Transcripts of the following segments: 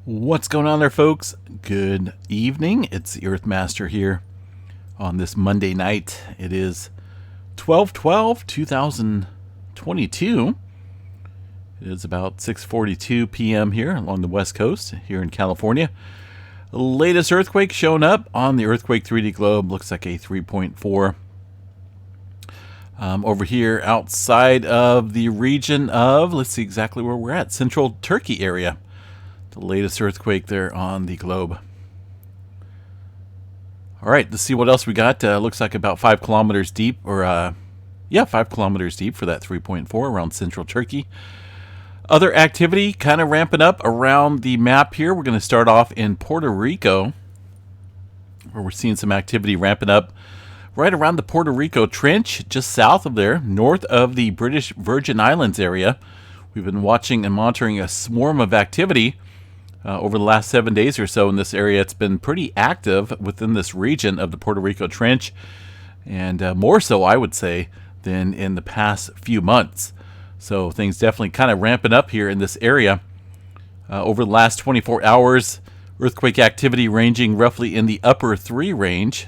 What's going on there, folks? Good evening. It's the Earthmaster here on this Monday night. It is 12/12/2022. It is about 6:42 p.m. here along the West Coast here in California. Latest earthquake showing up on the Earthquake 3D globe. Looks like a 3.4. Over here outside of the region of, let's see exactly where we're at, Central Turkey area. The latest earthquake there on the globe. All right, let's see what else we got. Looks like about 5 kilometers deep, or 5 kilometers deep for that 3.4 around Central Turkey. Other activity kind of ramping up around the map here. We're going to start off in Puerto Rico, where we're seeing some activity ramping up right around the Puerto Rico Trench, just south of there, north of the British Virgin Islands area. We've been watching and monitoring a swarm of activity over the last 7 days or so in this area. It's been pretty active within this region of the Puerto Rico Trench, and more so, I would say, than in the past few months. So things definitely kind of ramping up here in this area. Over the last 24 hours, earthquake activity ranging roughly in the upper 3 range,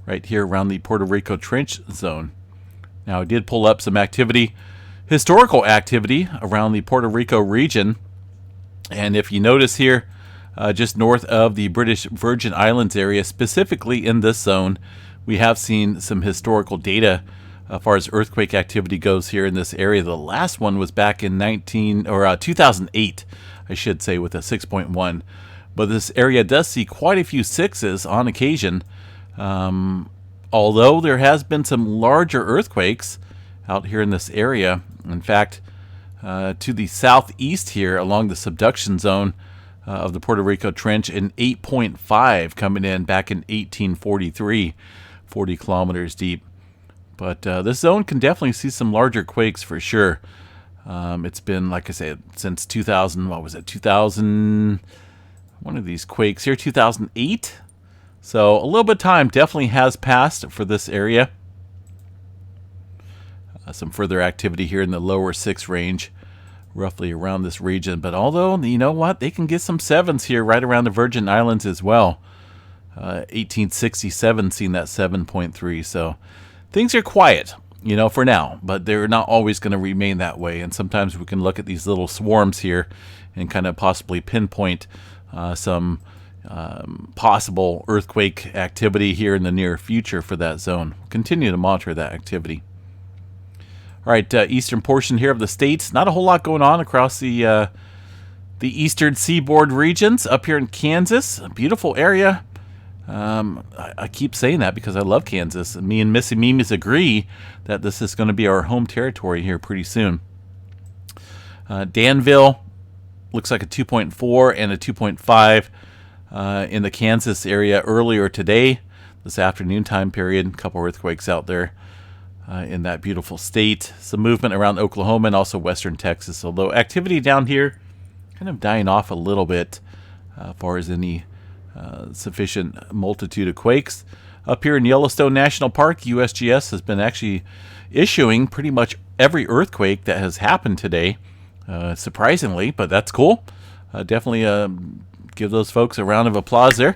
right here around the Puerto Rico Trench zone. Now, I did pull up some activity, historical activity around the Puerto Rico region. And if you notice here, just north of the British Virgin Islands area, specifically in this zone, we have seen some historical data as far as earthquake activity goes here in this area. The last one was back in 2008, I should say, with a 6.1. But this area does see quite a few 6s on occasion. Although there has been some larger earthquakes out here in this area. In fact, to the southeast here along the subduction zone of the Puerto Rico Trench, an 8.5 coming in back in 1843, 40 kilometers deep. But this zone can definitely see some larger quakes for sure. It's been, like I said, since 2000, what was it, 2000, one of these quakes here, 2008. So a little bit of time definitely has passed for this area. Some further activity here in the lower 6 range, roughly around this region. But although, you know what, they can get some 7s here right around the Virgin Islands as well. 1867 seen that 7.3. So things are quiet, for now. But they're not always going to remain that way. And sometimes we can look at these little swarms here and kind of possibly pinpoint some possible earthquake activity here in the near future for that zone. Continue to monitor that activity. All right, eastern portion here of the states. Not a whole lot going on across the eastern seaboard regions. Up here in Kansas, a beautiful area. I keep saying that because I love Kansas. Me and Missy Mimes agree that this is going to be our home territory here pretty soon. Danville looks like a 2.4 and a 2.5 in the Kansas area earlier today, this afternoon time period. A couple earthquakes out there. In that beautiful state. Some movement around Oklahoma and also western Texas, although activity down here kind of dying off a little bit as far as any sufficient multitude of quakes. Up here in Yellowstone National Park, USGS has been actually issuing pretty much every earthquake that has happened today, surprisingly, but that's cool. Definitely give those folks a round of applause there.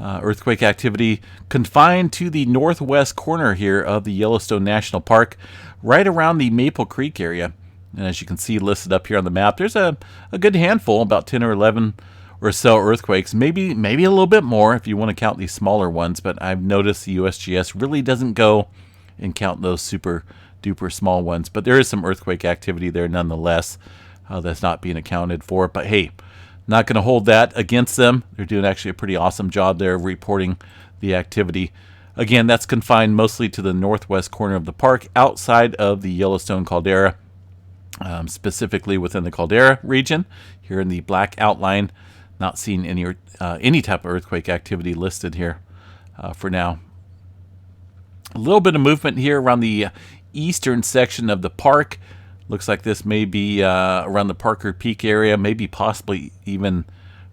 Earthquake activity confined to the northwest corner here of the Yellowstone National Park, right around the Maple Creek area. And as you can see listed up here on the map, there's a good handful, about 10 or 11 or so earthquakes, maybe a little bit more if you want to count these smaller ones. But I've noticed the USGS really doesn't go and count those super duper small ones. But there is some earthquake activity there nonetheless that's not being accounted for. But hey, not going to hold that against them. They're doing actually a pretty awesome job there of reporting the activity. Again, that's confined mostly to the northwest corner of the park, outside of the Yellowstone caldera, specifically within the caldera region. Here in the black outline, not seeing any type of earthquake activity listed here for now. A little bit of movement here around the eastern section of the park. Looks like this may be around the Parker Peak area, maybe possibly even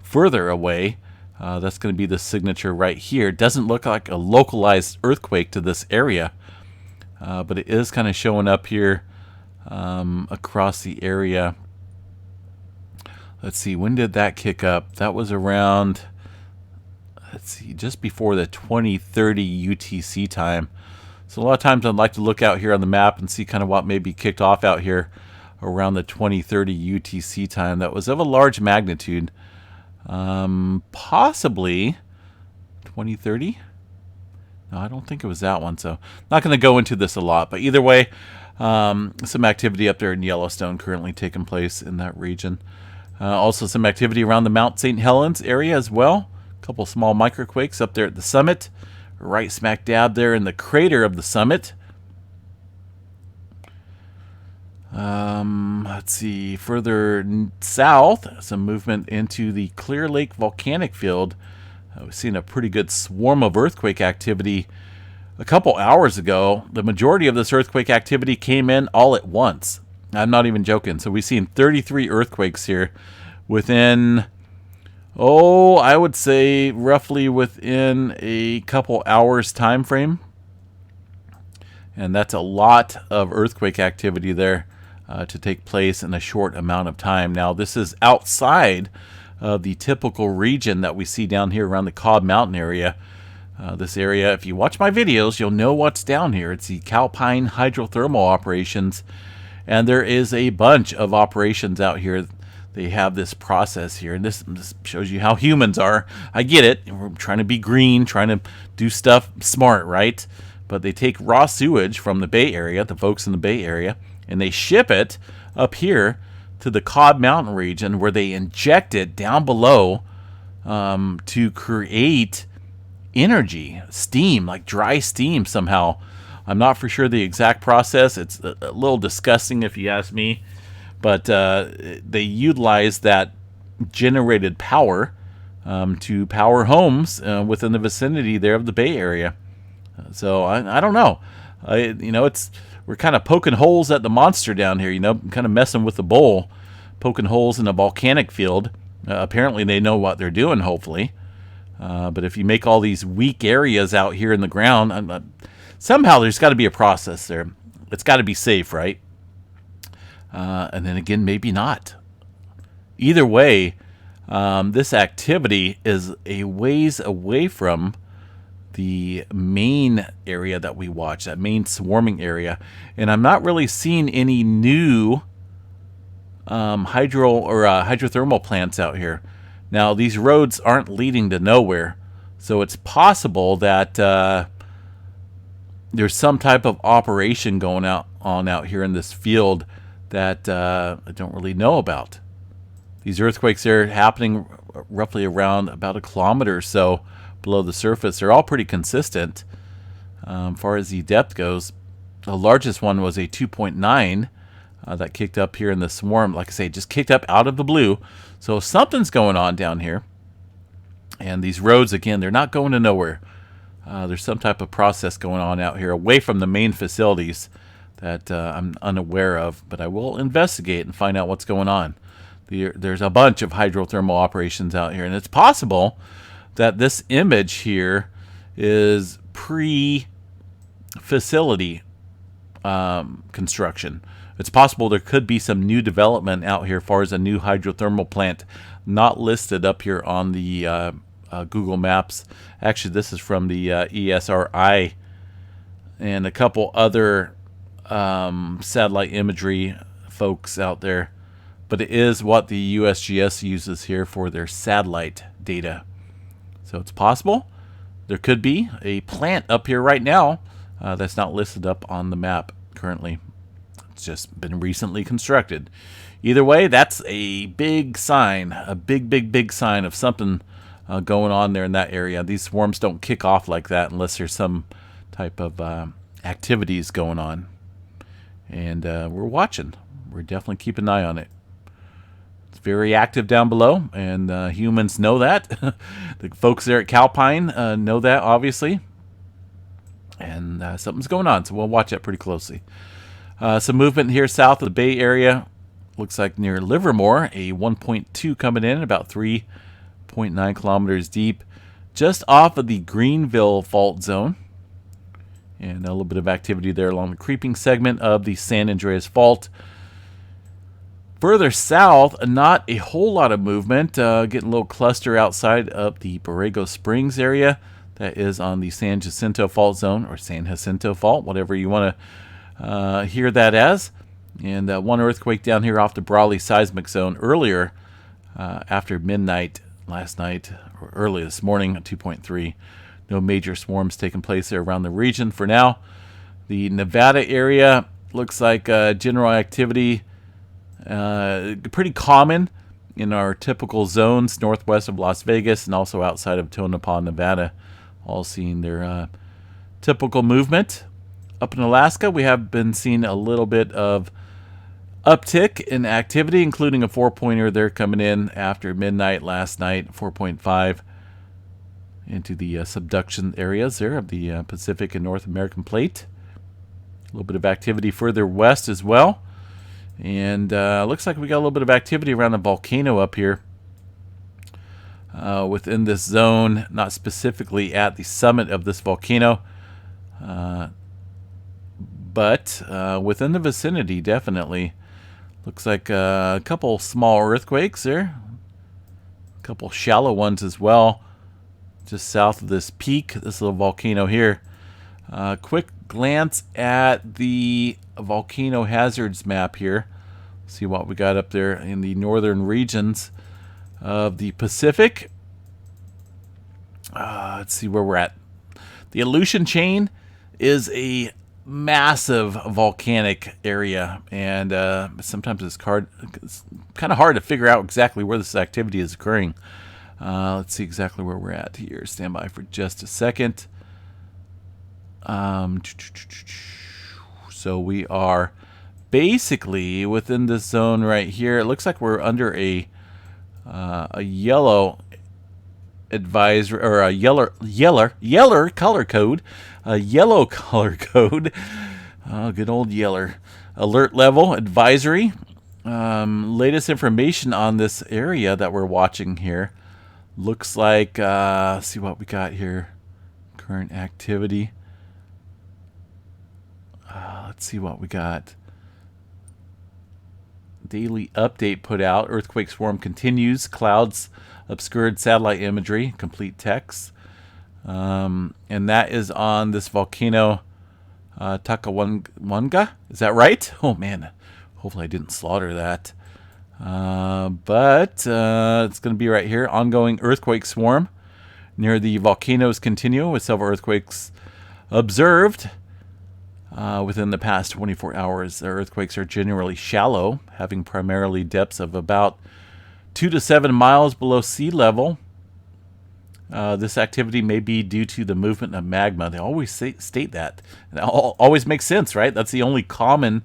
further away. That's going to be the signature right here. Doesn't look like a localized earthquake to this area, but it is kind of showing up here across the area Let's see, when did that kick up? That was around, let's see, just before the 2030 UTC time. So a lot of times I'd like to look out here on the map and see kind of what maybe kicked off out here around the 2030 UTC time. That was of a large magnitude. Possibly 2030? No, I don't think it was that one, so not going to go into this a lot. But either way, some activity up there in Yellowstone currently taking place in that region. Also some activity around the Mount St. Helens area as well. A couple small microquakes up there at the summit, right smack dab there in the crater of the summit. Let's see, further south, some movement into the Clearlake volcanic field. We've seen a pretty good swarm of earthquake activity a couple hours ago. The majority of this earthquake activity came in all at once. I'm not even joking. So we've seen 33 earthquakes here within, I would say roughly within a couple hours time frame. And that's a lot of earthquake activity there to take place in a short amount of time. Now, this is outside of the typical region that we see down here around the Cobb Mountain area. This area, if you watch my videos, you'll know what's down here. It's the Calpine hydrothermal operations. And there is a bunch of operations out here. They have this process here, and this shows you how humans are. I get it. We're trying to be green, trying to do stuff smart, right? But they take raw sewage from the Bay Area, the folks in the Bay Area, and they ship it up here to the Cobb Mountain region, where they inject it down below to create energy, steam, like dry steam somehow. I'm not for sure the exact process. It's a little disgusting if you ask me. But they utilize that generated power to power homes within the vicinity there of the Bay Area. So I don't know. We're kind of poking holes at the monster down here, kind of messing with the bowl, poking holes in a volcanic field. Apparently they know what they're doing, hopefully. But if you make all these weak areas out here in the ground, somehow there's got to be a process there. It's got to be safe, right? And then again, maybe not. Either way, this activity is a ways away from the main area that we watch, that main swarming area. And I'm not really seeing any new hydrothermal plants out here. Now, these roads aren't leading to nowhere, so it's possible that there's some type of operation going on out here in this field that I don't really know about. These earthquakes are happening roughly around about a kilometer or so below the surface. They're all pretty consistent as far as the depth goes. The largest one was a 2.9 that kicked up here in the swarm. Like I say, just kicked up out of the blue. So something's going on down here. And these roads, again, they're not going to nowhere. There's some type of process going on out here away from the main facilities that I'm unaware of. But I will investigate and find out what's going on. There's a bunch of hydrothermal operations out here. And it's possible that this image here is pre-facility construction. It's possible there could be some new development out here as far as a new hydrothermal plant not listed up here on the Google Maps. Actually, this is from the ESRI and a couple other satellite imagery folks out there. But it is what the USGS uses here for their satellite data. So it's possible there could be a plant up here right now that's not listed up on the map currently. It's just been recently constructed. Either way, that's a big sign, a big sign of something going on there in that area. These swarms don't kick off like that unless there's some type of activities going on. And we're watching. We're definitely keeping an eye on it. It's very active down below, and humans know that. The folks there at Calpine know that, obviously. And something's going on, so we'll watch that pretty closely. Some movement here south of the Bay Area. Looks like near Livermore, a 1.2 coming in, about 3.9 kilometers deep, just off of the Greenville fault zone. And a little bit of activity there along the creeping segment of the San Andreas Fault. Further south, not a whole lot of movement. Getting a little cluster outside of the Borrego Springs area. That is on the San Jacinto Fault Zone, or San Jacinto Fault, whatever you want to hear that as. And one earthquake down here off the Brawley Seismic Zone earlier, after midnight last night, or early this morning, at 2.3. No major swarms taking place there around the region for now. The Nevada area looks like general activity pretty common in our typical zones northwest of Las Vegas and also outside of Tonopah, Nevada, all seeing their typical movement. Up in Alaska, we have been seeing a little bit of uptick in activity, including a 4-pointer there coming in after midnight last night, 4.5 into the subduction areas there of the Pacific and North American plate. A little bit of activity further west as well. And looks like we got a little bit of activity around the volcano up here within this zone, not specifically at the summit of this volcano, but within the vicinity, definitely. Looks like a couple small earthquakes there, a couple shallow ones as well, just south of this peak, this little volcano here. Quick glance at the volcano hazards map here. See what we got up there in the northern regions of the Pacific. Let's see where we're at. The Aleutian chain is a massive volcanic area, and sometimes it's kind of hard to figure out exactly where this activity is occurring. Let's see exactly where we're at here. Stand by for just a second. So we are basically within this zone right here. It looks like we're under a yellow advisory, or a yeller color code, a yellow color code. Oh, good old yeller alert level advisory. Latest information on this area that we're watching here looks like, see what we got here. Current activity. Let's see what we got. Daily update put out. Earthquake swarm continues. Clouds obscured satellite imagery. Complete text. And that is on this volcano, Takawanga. Is that right? Oh man. Hopefully I didn't slaughter that. But it's going to be right here. Ongoing earthquake swarm near the volcanoes continue with several earthquakes observed. Within the past 24 hours, the earthquakes are generally shallow, having primarily depths of about 2 to 7 miles below sea level. This activity may be due to the movement of magma. They always state that. It always makes sense, right? That's the only common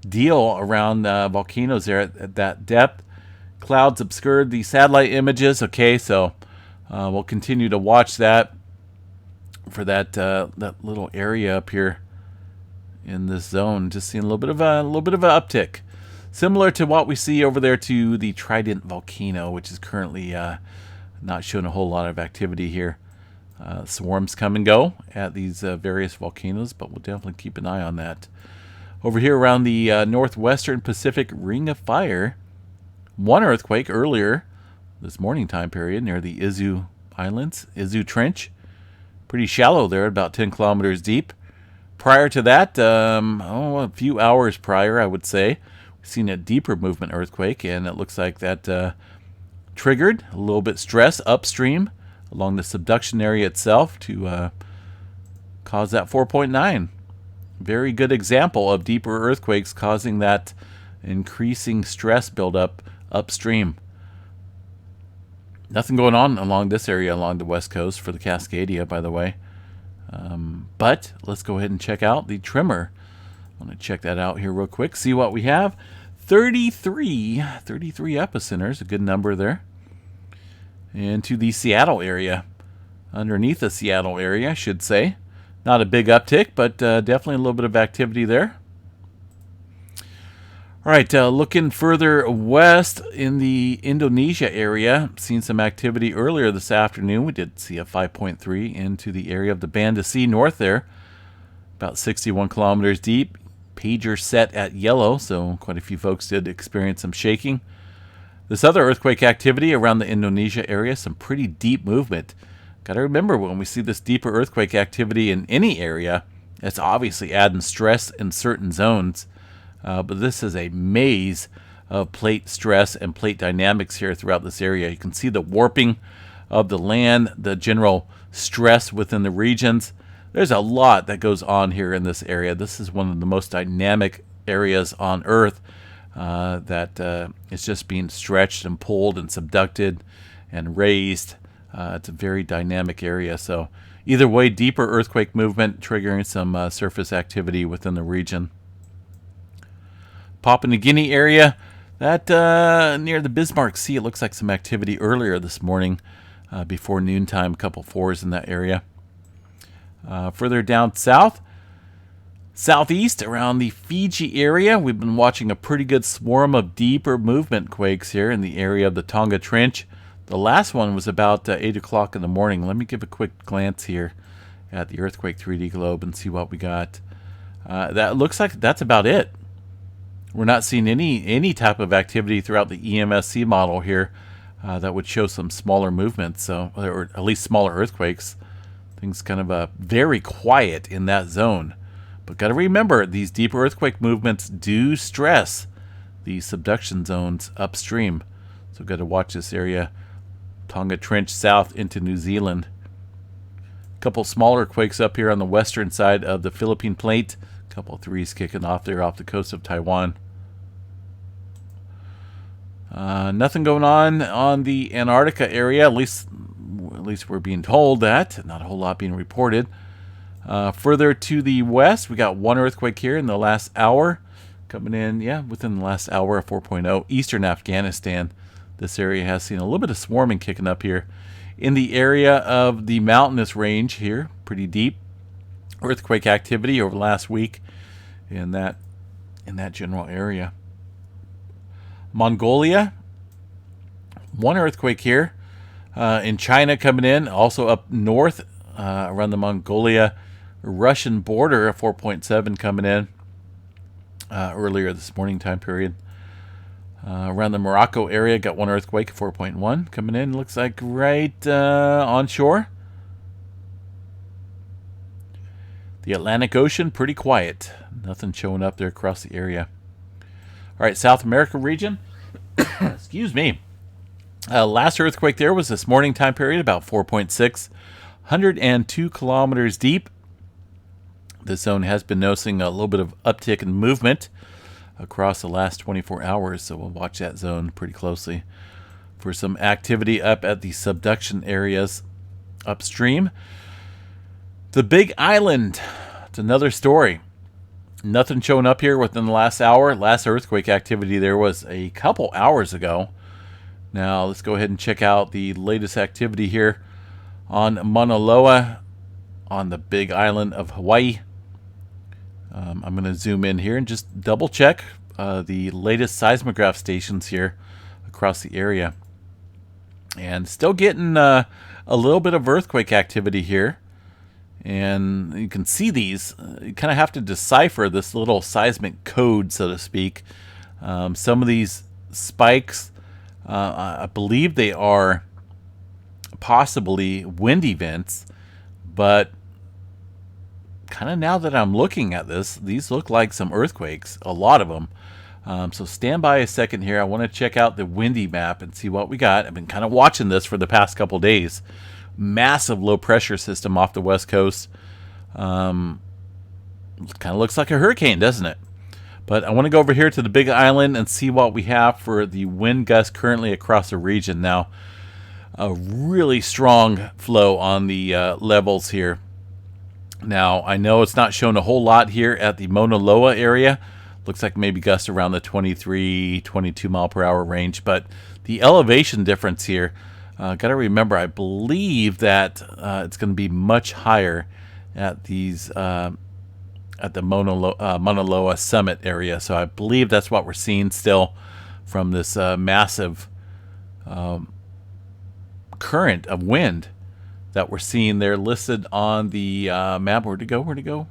deal around volcanoes there at that depth. Clouds obscured the satellite images. Okay, so we'll continue to watch that for that little area up here in this zone. Just seeing a little bit of an uptick, similar to what we see over there to the Trident volcano, which is currently not showing a whole lot of activity here. Swarms come and go at these various volcanoes, but we'll definitely keep an eye on that. Over here around the northwestern Pacific Ring of Fire, one earthquake earlier this morning time period near the Izu Islands, Izu Trench. Pretty shallow there, about 10 kilometers deep. Prior to that, a few hours prior, I would say, we've seen a deeper movement earthquake, and it looks like that triggered a little bit stress upstream along the subduction area itself to cause that 4.9. Very good example of deeper earthquakes causing that increasing stress buildup upstream. Nothing going on along this area along the west coast for the Cascadia, by the way. But let's go ahead and check out the tremor. I want to check that out here real quick, see what we have. 33 epicenters, a good number there. Into the Seattle area, underneath the Seattle area, I should say. Not a big uptick, but definitely a little bit of activity there. All right, looking further west in the Indonesia area, seen some activity earlier this afternoon. We did see a 5.3 into the area of the Banda Sea north there, about 61 kilometers deep. pager set at yellow, so quite a few folks did experience some shaking. This other earthquake activity around the Indonesia area, some pretty deep movement. Got to remember, when we see this deeper earthquake activity in any area, it's obviously adding stress in certain zones. But this is a maze of plate stress and plate dynamics here throughout this area. You can see the warping of the land, the general stress within the regions. There's a lot that goes on here in this area. This is one of the most dynamic areas on Earth that is just being stretched and pulled and subducted and raised. It's a very dynamic area. So either way, deeper earthquake movement triggering some surface activity within the region. Papua New Guinea area, that near the Bismarck Sea, it looks like some activity earlier this morning before noontime, a couple fours in that area. Further down south, southeast around the Fiji area, we've been watching a pretty good swarm of deeper movement quakes here in the area of the Tonga Trench. The last one was about 8 o'clock in the morning. Let me give a quick glance here at the earthquake 3D globe and see what we got. That looks like that's about it. We're not seeing any type of activity throughout the EMSC model here that would show some smaller movements, so, or at least smaller earthquakes. Things kind of very quiet in that zone. But got to remember, these deep earthquake movements do stress the subduction zones upstream. So got to watch this area, Tonga Trench south into New Zealand. A couple smaller quakes up here on the western side of the Philippine Plate. A couple threes kicking off there off the coast of Taiwan. Nothing going on the Antarctica area, at least we're being told that. Not a whole lot being reported. Further to the west, we got one earthquake here in the last hour. Coming in, within the last hour, a 4.0. Eastern Afghanistan. This area has seen a little bit of swarming kicking up here. In the area of the mountainous range here, pretty deep earthquake activity over the last week in that general area. Mongolia, one earthquake here. In China coming in, also up north around the Mongolia-Russian border, a 4.7 coming in earlier this morning time period. Around the Morocco area, got one earthquake, 4.1 coming in. Looks like right onshore. The Atlantic Ocean, pretty quiet. Nothing showing up there across the area. All right, South America region. Excuse me. Last earthquake there was this morning time period, about 4.6, 102 kilometers deep. This zone has been noticing a little bit of uptick in movement across the last 24 hours, so we'll watch that zone pretty closely for some activity up at the subduction areas upstream. The Big Island, it's another story. Nothing showing up here within the last hour. Last earthquake activity there was a couple hours ago. Now let's go ahead and check out the latest activity here on Mauna Loa on the Big Island of Hawaii. I'm going to zoom in here and just double check the latest seismograph stations here across the area. And still getting a little bit of earthquake activity here. And you can see these. You kind of have to decipher this little seismic code, so to speak. Some of these spikes, I believe they are possibly wind events, but kind of now that I'm looking at this, these look like some earthquakes, a lot of them. So stand by a second here. I want to check out the windy map and see what we got. I've been kind of watching this for the past couple days. Massive low pressure system off the west coast. Kind of looks like a hurricane, doesn't it? But I want to go over here to the Big Island and see what we have for the wind gusts currently across the region. Now, a really strong flow on the levels here. Now, I know it's not shown a whole lot here at the Mauna Loa area. Looks like maybe gusts around the 23, 22 mile per hour range. But the elevation difference here, got to remember, I believe that it's going to be much higher at these at the Mauna Loa summit area. So I believe that's what we're seeing still from this massive current of wind that we're seeing there listed on the map. Where'd it go?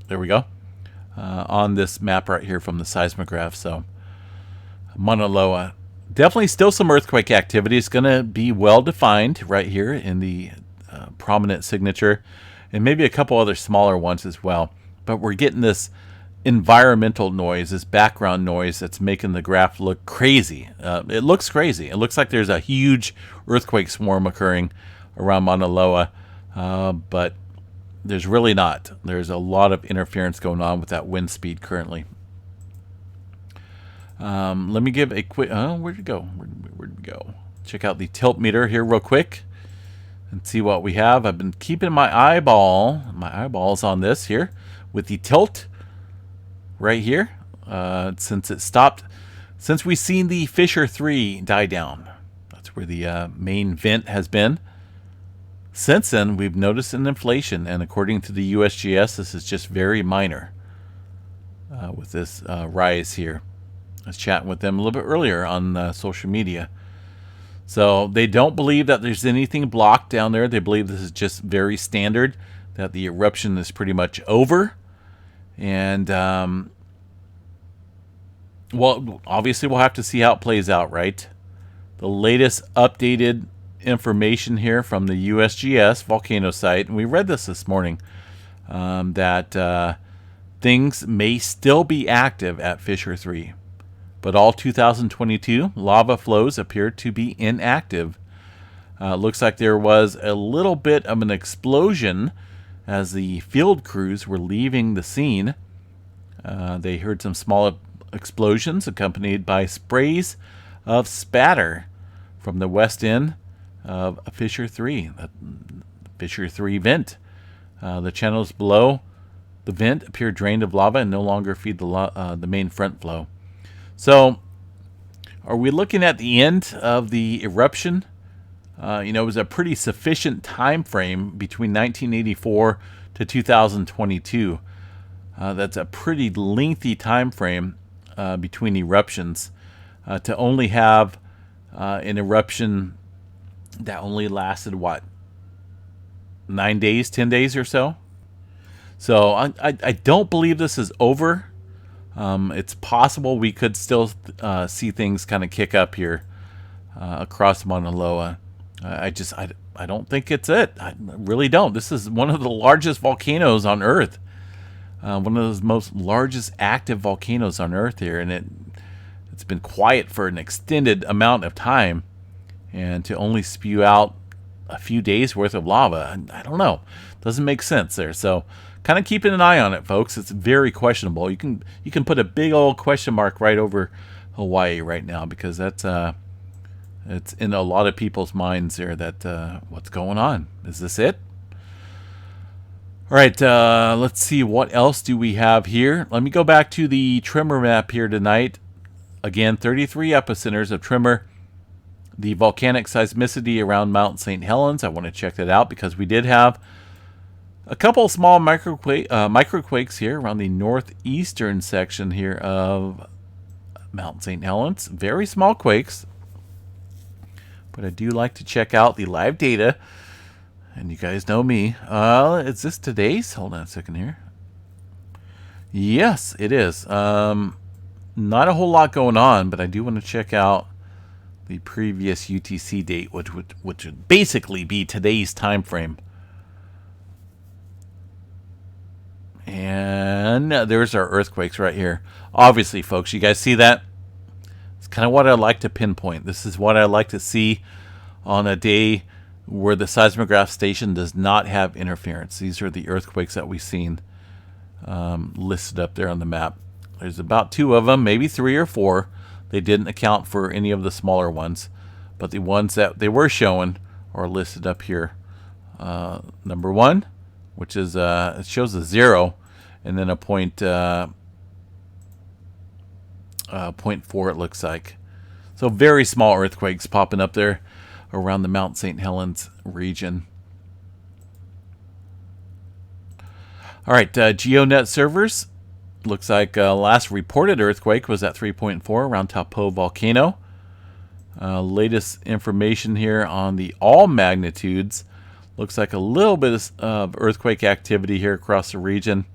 There we go. On this map right here from the seismograph. So Mauna Loa. Definitely still some earthquake activity. It's going to be well defined right here in the prominent signature, and maybe a couple other smaller ones as well. But we're getting this environmental noise, this background noise that's making the graph look crazy. It looks crazy. It looks like there's a huge earthquake swarm occurring around Mauna Loa, but there's really not. There's a lot of interference going on with that wind speed currently. Let me give a quick... where'd it go? Where'd we go? Check out the tilt meter here real quick and see what we have. I've been keeping my eyeballs on this here with the tilt right here since it stopped. Since we've seen the Fissure 3 die down. That's where the main vent has been. Since then, we've noticed an inflation, and according to the USGS, this is just very minor with this rise here. I was chatting with them a little bit earlier on social media. So they don't believe that there's anything blocked down there. They believe this is just very standard, that the eruption is pretty much over. And, well, obviously we'll have to see how it plays out, right? The latest updated information here from the USGS volcano site, and we read this morning, that things may still be active at Fissure 3. But all 2022 lava flows appear to be inactive. Looks like there was a little bit of an explosion as the field crews were leaving the scene. They heard some small explosions accompanied by sprays of spatter from the west end of Fissure 3, the Fissure 3 vent. The channels below the vent appear drained of lava and no longer feed the main front flow. So, are we looking at the end of the eruption? It was a pretty sufficient time frame between 1984 to 2022. That's a pretty lengthy time frame between eruptions. To only have an eruption that only lasted, 9 days, 10 days or so? So, I don't believe this is over. It's possible we could still see things kind of kick up here across Mauna Loa. I don't think it's it. I really don't. This is one of the largest volcanoes on Earth. One of those most largest active volcanoes on Earth here, and it's been quiet for an extended amount of time, and to only spew out a few days worth of lava, I don't know. Doesn't make sense there. So, kind of keeping an eye on it, folks. It's very questionable. You can put a big old question mark right over Hawaii right now, because that's it's in a lot of people's minds there that what's going on? Is this it? All right, let's see, what else do we have here? Let me go back to the tremor map here tonight. Again, 33 epicenters of tremor. The volcanic seismicity around Mount St. Helens. I want to check that out because we did have a couple small microquakes here around the northeastern section here of Mount St. Helens. Very small quakes. But I do like to check out the live data. And you guys know me. Is this today's? Hold on a second here. Yes, it is. Not a whole lot going on, but I do want to check out the previous UTC date, which would basically be today's time frame. And there's our earthquakes right here. Obviously, folks, you guys see that? It's kind of what I like to pinpoint. This is what I like to see on a day where the seismograph station does not have interference. These are the earthquakes that we've seen listed up there on the map. There's about 2 of them, maybe 3 or 4. They didn't account for any of the smaller ones, but the ones that they were showing are listed up here. Number 1, which is it shows a 0, and then a 0.4 it looks like. So very small earthquakes popping up there around the Mount St. Helens region. All right, GeoNet servers. Looks like last reported earthquake was at 3.4 around Taupo Volcano. Latest information here on the all magnitudes. Looks like a little bit of earthquake activity here across the region.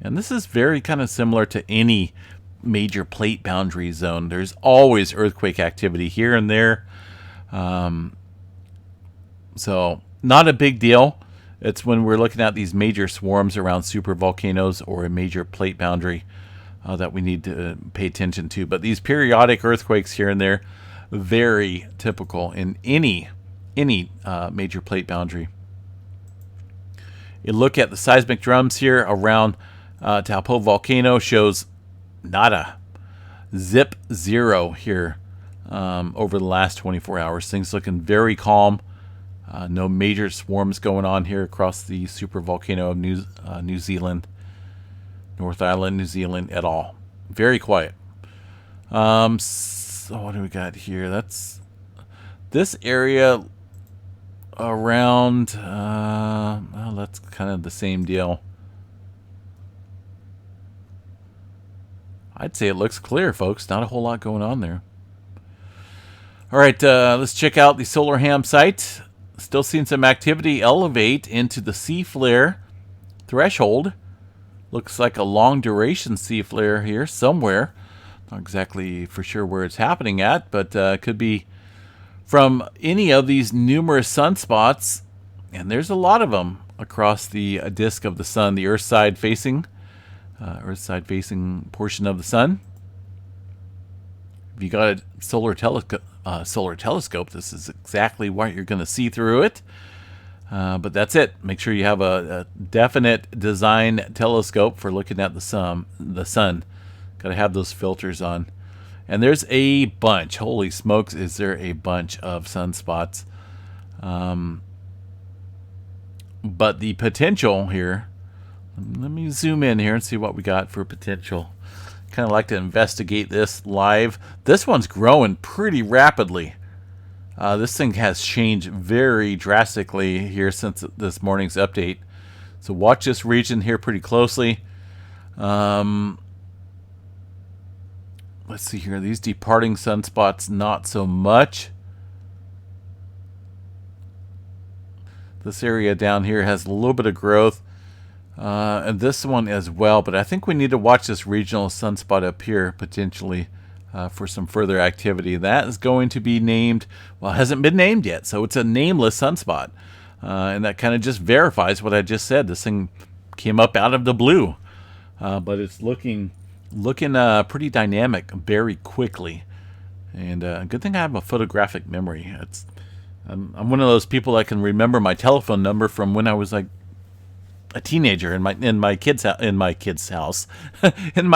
And this is very kind of similar to any major plate boundary zone. There's always earthquake activity here and there. So not a big deal. It's when we're looking at these major swarms around supervolcanoes or a major plate boundary that we need to pay attention to. But these periodic earthquakes here and there, very typical in any major plate boundary. You look at the seismic drums here around Taupo volcano, shows nada, zip zero here over the last 24 hours. Things looking very calm. No major swarms going on here across the supervolcano of New Zealand, North Island, New Zealand at all. Very quiet. So what do we got here? That's this area around, well, that's kind of the same deal. I'd say it looks clear, folks. Not a whole lot going on there. All right, let's check out the solar ham site. Still seeing some activity elevate into the C flare threshold. Looks like a long duration C flare here somewhere. Not exactly for sure where it's happening at, but could be from any of these numerous sunspots. And there's a lot of them across the disk of the sun, the Earth side facing portion of the sun. If you got a solar telescope, this is exactly what you're going to see through it. But that's it. Make sure you have a definite design telescope for looking at the sun. Got to have those filters on. And there's a bunch. Holy smokes, is there a bunch of sunspots. But the potential here, let me zoom in here and see what we got for potential. Kind of like to investigate this live. This one's growing pretty rapidly. This thing has changed very drastically here since this morning's update. So watch this region here pretty closely. Let's see here. These departing sunspots, not so much. This area down here has a little bit of growth. And this one as well. But I think we need to watch this regional sunspot up here potentially for some further activity. That is going to be named, well, it hasn't been named yet. So it's a nameless sunspot. And that kind of just verifies what I just said. This thing came up out of the blue. But it's looking pretty dynamic very quickly. And good thing I have a photographic memory. I'm one of those people that can remember my telephone number from when I was like a teenager in my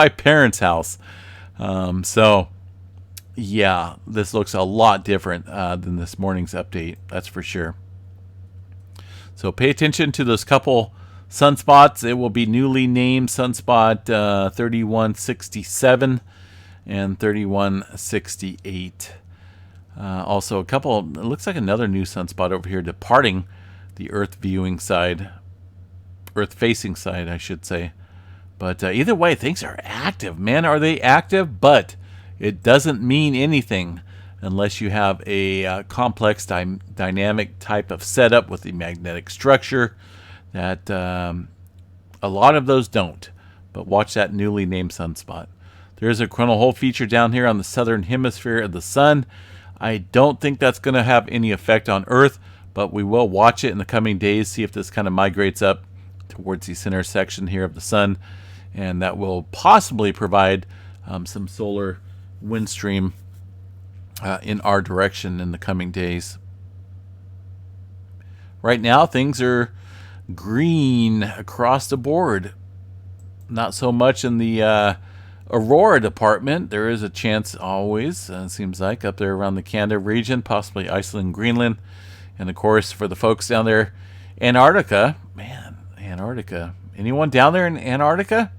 parents' house. So yeah, this looks a lot different than this morning's update. That's for sure. So pay attention to those couple sunspots. It will be newly named sunspot 3167 and 3168. Also a couple, it looks like another new sunspot over here departing the Earth viewing side, Earth facing side, I should say. But either way, things are active. Man, are they active? But it doesn't mean anything unless you have a complex dynamic type of setup with the magnetic structure that a lot of those don't. But watch that newly named sunspot. There's a coronal hole feature down here on the southern hemisphere of the sun. I don't think that's going to have any effect on Earth, but we will watch it in the coming days, see if this kind of migrates up towards the center section here of the sun, and that will possibly provide some solar wind stream in our direction in the coming days. Right now, things are green across the board. Not so much in the Aurora department. There is a chance always, it seems like, up there around the Canada region, possibly Iceland, Greenland, and of course for the folks down there, Antarctica. Man, Antarctica. Anyone down there in Antarctica?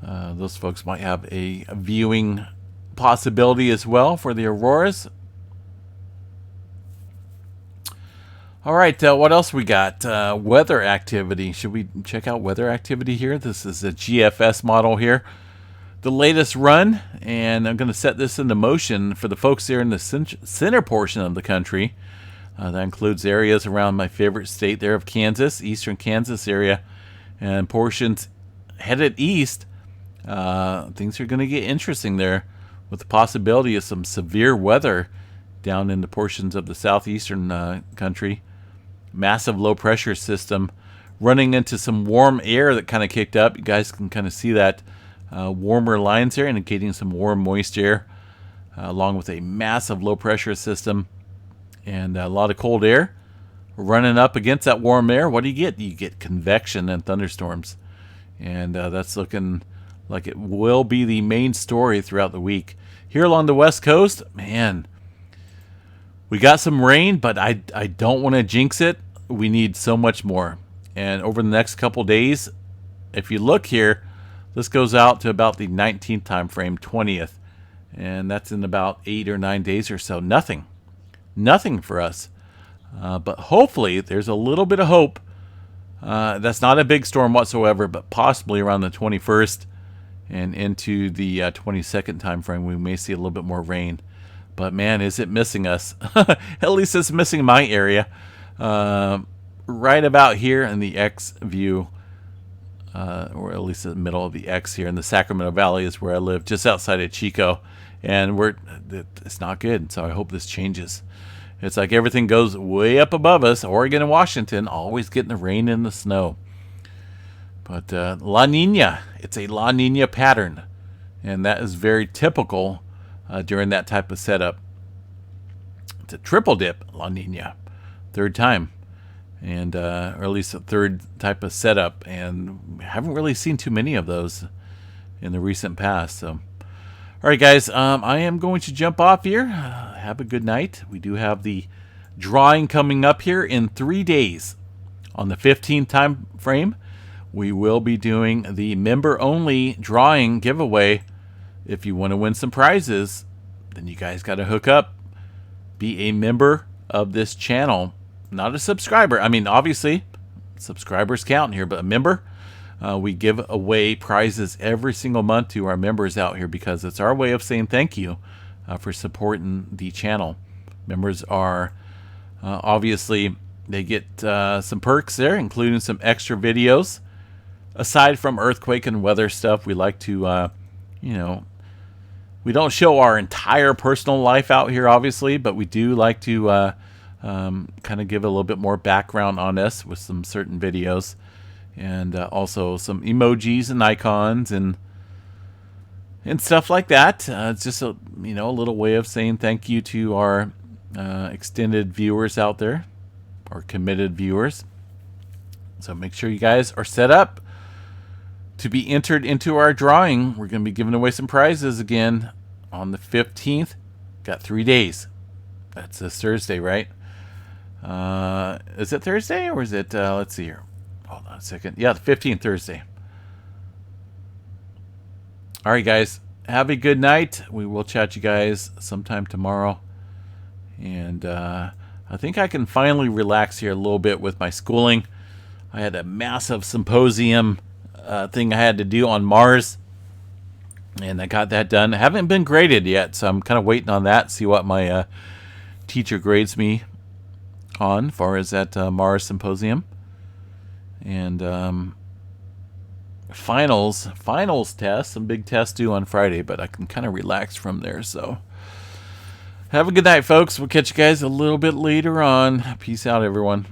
Those folks might have a viewing possibility as well for the auroras. All right, what else we got? Weather activity. Should we check out weather activity here? This is a GFS model here. The latest run, and I'm going to set this into motion for the folks here in the center portion of the country. That includes areas around my favorite state there of Kansas, eastern Kansas area, and portions headed east, things are going to get interesting there, with the possibility of some severe weather down in the portions of the southeastern country. Massive low pressure system running into some warm air that kind of kicked up. You guys can kind of see that warmer lines there indicating some warm, moist air, along with a massive low pressure system and a lot of cold air running up against that warm air. What do you get? You get convection and thunderstorms. And that's looking like it will be the main story throughout the week. Here along the west coast, man, we got some rain, but I don't want to jinx it. We need so much more. And over the next couple days, if you look here, this goes out to about the 19th time frame, 20th. And that's in about 8 or 9 days or so. Nothing for us. But hopefully, there's a little bit of hope. That's not a big storm whatsoever, but possibly around the 21st and into the 22nd time frame, we may see a little bit more rain. But man, is it missing us? At least it's missing my area. Right about here in the X view, or at least in the middle of the X here in the Sacramento Valley is where I live, just outside of Chico. And it's not good, so I hope this changes. It's like everything goes way up above us. Oregon and Washington always getting the rain and the snow. But La Nina, it's a La Nina pattern. And that is very typical during that type of setup. It's a triple dip La Nina, third time. And or at least a third type of setup. And we haven't really seen too many of those in the recent past. So, all right, guys, I am going to jump off here. Have a good night. We do have the drawing coming up here in 3 days. On the 15th time frame, we will be doing the member-only drawing giveaway. If you want to win some prizes, then you guys got to hook up. Be a member of this channel. Not a subscriber. I mean, obviously, subscribers count here, but a member. We give away prizes every single month to our members out here because it's our way of saying thank you for supporting the channel. Members are obviously, they get some perks there, including some extra videos. Aside from earthquake and weather stuff, we like to, we don't show our entire personal life out here, obviously, but we do like to kind of give a little bit more background on us with some certain videos. And also some emojis and icons and stuff like that. It's just a little way of saying thank you to our extended viewers out there, or committed viewers. So make sure you guys are set up to be entered into our drawing. We're going to be giving away some prizes again on the 15th. Got 3 days. That's this Thursday, right? Is it Thursday or is it? Let's see here. Hold on a second. Yeah, the 15th, Thursday. All right, guys. Have a good night. We will chat you guys sometime tomorrow. And I think I can finally relax here a little bit with my schooling. I had a massive symposium thing I had to do on Mars. And I got that done. I haven't been graded yet, so I'm kind of waiting on that. See what my teacher grades me on as far as that Mars symposium. And finals test, some big tests due on Friday, but I can kind of relax from there. So have a good night, folks. We'll catch you guys a little bit later on. Peace out, everyone.